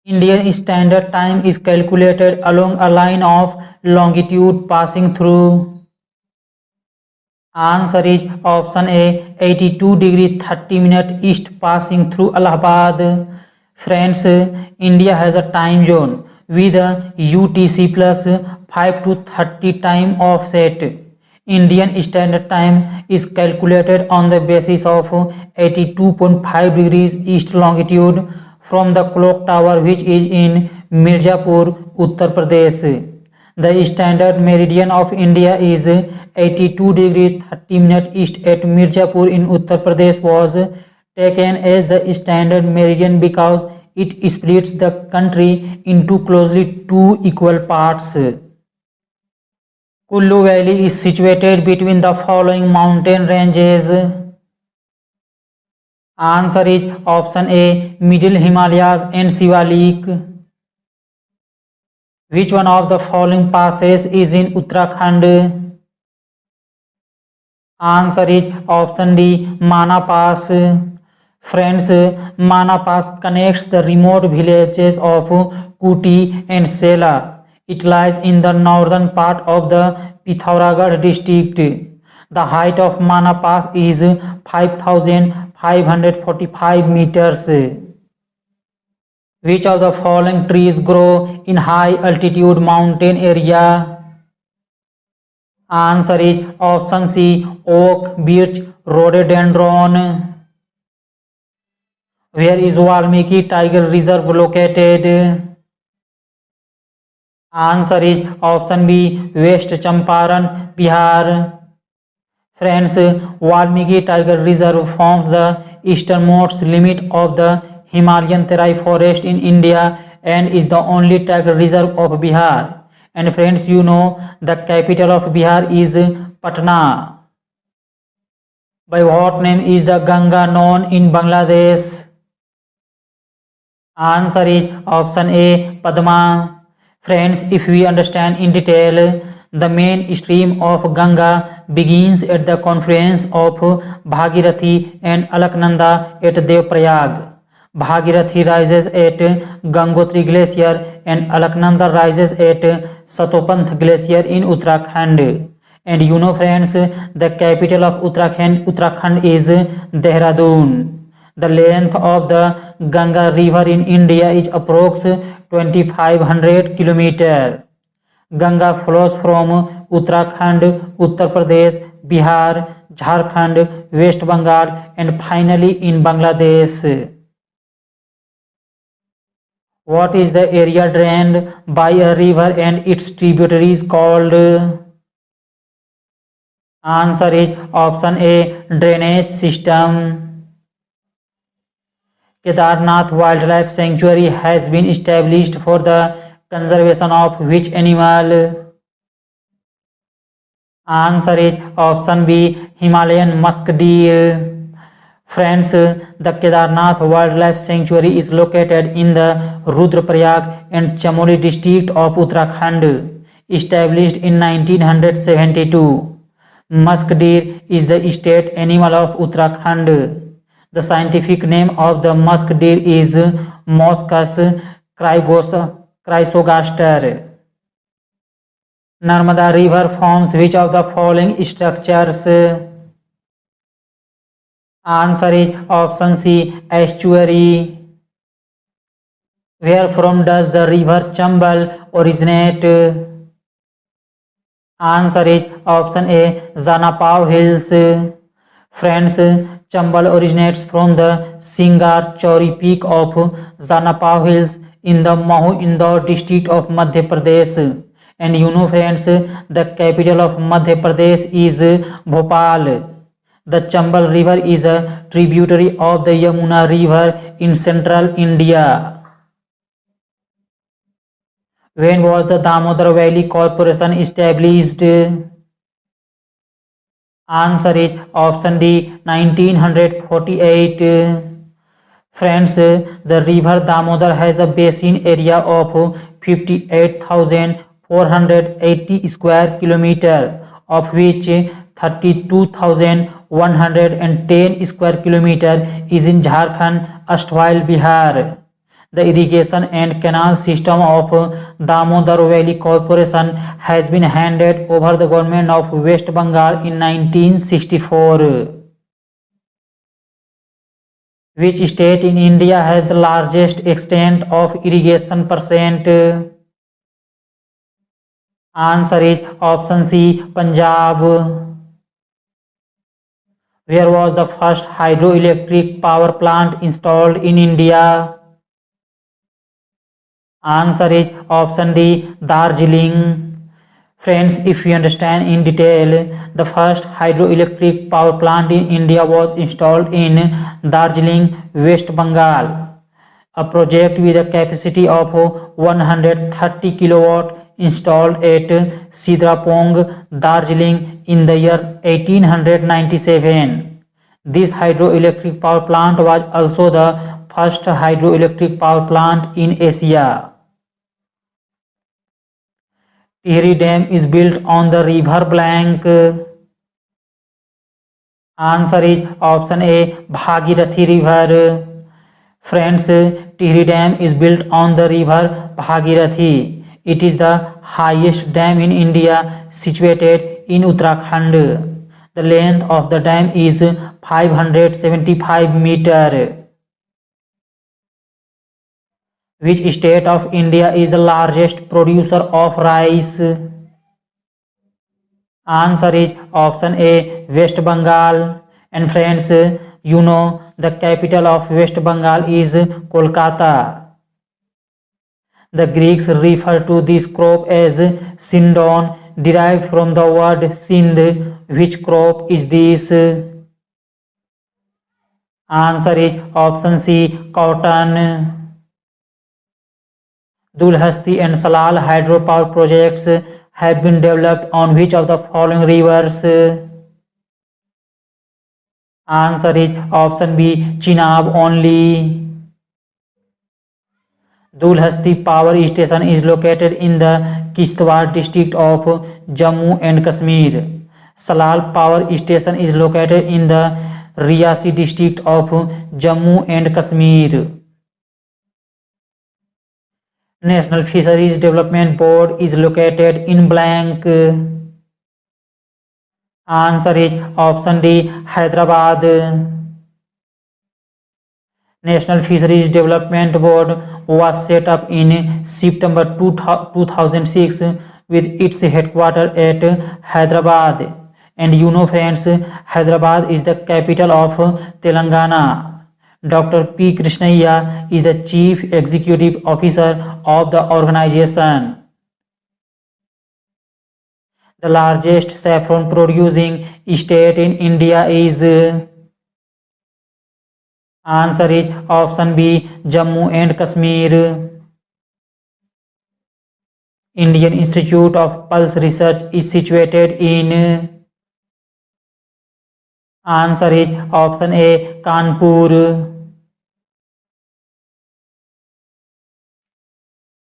Indian Standard Time is calculated along a line of longitude passing through. Answer is option A, 82 degree 30 minute east passing through Allahabad. Friends, India has a time zone with a UTC plus 5 to 30 time offset. Indian Standard Time is calculated on the basis of 82.5 degrees east longitude from the clock tower which is in Mirzapur, Uttar Pradesh. The standard meridian of India is 82 degree 30 minute east at Mirzapur in Uttar Pradesh was taken as the standard meridian because it splits the country into closely two equal parts. Kullu Valley is situated between the following mountain ranges. Answer is option A, Middle Himalayas and Shivalik. Which one of the following passes is in Uttarakhand? Answer is option D, Mana Pass. Friends, Mana Pass connects the remote villages of Kuti and Sela. It lies in the northern part of the Pithoragarh district. The height of Mana Pass is 5,545 meters. Which of the following trees grow in high altitude mountain area? Answer is option C, oak, birch, rhododendron. Where is Valmiki Tiger Reserve located? Answer is option B, West Champaran, Bihar. Friends, Valmiki Tiger Reserve forms the easternmost limit of the Himalayan Terai forest in India and is the only tiger reserve of Bihar. And friends, you know the capital of Bihar is Patna. By what name is the Ganga known in Bangladesh? Answer is option A, Padma. Friends, if we understand in detail, the main stream of Ganga begins at the confluence of Bhagirathi and Alaknanda at Devprayag. Bhagirathi rises at Gangotri Glacier and Alaknanda rises at Satopanth Glacier in Uttarakhand. And you know friends, the capital of Uttarakhand is Dehradun. The length of the Ganga river in India is approx 2500 km. Ganga flows from Uttarakhand, Uttar Pradesh, Bihar, Jharkhand, West Bengal and finally in Bangladesh. What is the area drained by a river and its tributaries called? Answer is option A, drainage system. Kedarnath Wildlife Sanctuary has been established for the conservation of which animal? Answer is option B, Himalayan musk deer. Friends, the Kedarnath Wildlife Sanctuary is located in the Rudraprayag and Chamoli district of Uttarakhand, established in 1972. Musk deer is the state animal of Uttarakhand. The scientific name of the musk deer is Moschus chrysogaster. Narmada River forms which of the following structures? Answer is option C, estuary. Where from does the river Chambal originate? Answer is option A, Zanapao Hills. Friends, Chambal originates from the Singar Chauri peak of Zanapao Hills in the Mahu Indore district of Madhya Pradesh. And you know friends, the capital of Madhya Pradesh is Bhopal. The Chambal river is a tributary of the Yamuna river in central India. When was the Damodar Valley Corporation established? Answer is option D, 1948. Friends, the river Damodar has a basin area of 58,480 square kilometer, of which 32,110 square kilometer is in Jharkhand, erstwhile Bihar. The irrigation and canal system of Damodar Valley Corporation has been handed over the government of West Bengal in 1964. Which state in India has the largest extent of irrigation percent? Answer is option C, Punjab. Where was the first hydroelectric power plant installed in India? Answer is option D, Darjeeling. Friends, if you understand in detail, the first hydroelectric power plant in India was installed in Darjeeling, West Bengal. A project with a capacity of 130 kilowatt installed at Sidrapong, Darjeeling in the year 1897. This hydroelectric power plant was also the first hydroelectric power plant in Asia. Tehri Dam is built on the river blank. Answer is option A, Bhagirathi River. Friends, Tehri Dam is built on the river Bhagirathi. It is the highest dam in India, situated in Uttarakhand. The length of the dam is 575 meters. Which state of India is the largest producer of rice? Answer is option A, West Bengal. And friends, you know the capital of West Bengal is Kolkata. The Greeks refer to this crop as Sindon, derived from the word Sind. Which crop is this? Answer is option C, cotton. Dulhasti and Salal hydropower projects have been developed on which of the following rivers? Answer is option B, Chenab only. Dulhasti power station is located in the Kishtwar district of Jammu and Kashmir. Salal power station is located in the Riyasi district of Jammu and Kashmir. National Fisheries Development Board is located in blank. Answer is option D, Hyderabad. National Fisheries Development Board was set up in September 2006 with its headquarters at Hyderabad. And you know friends, Hyderabad is the capital of Telangana. Dr. P. Krishnaiah is the Chief Executive Officer of the organization. The largest saffron producing state in India is? Answer is option B, Jammu and Kashmir. Indian Institute of Pulse Research is situated in? Answer is option A, Kanpur.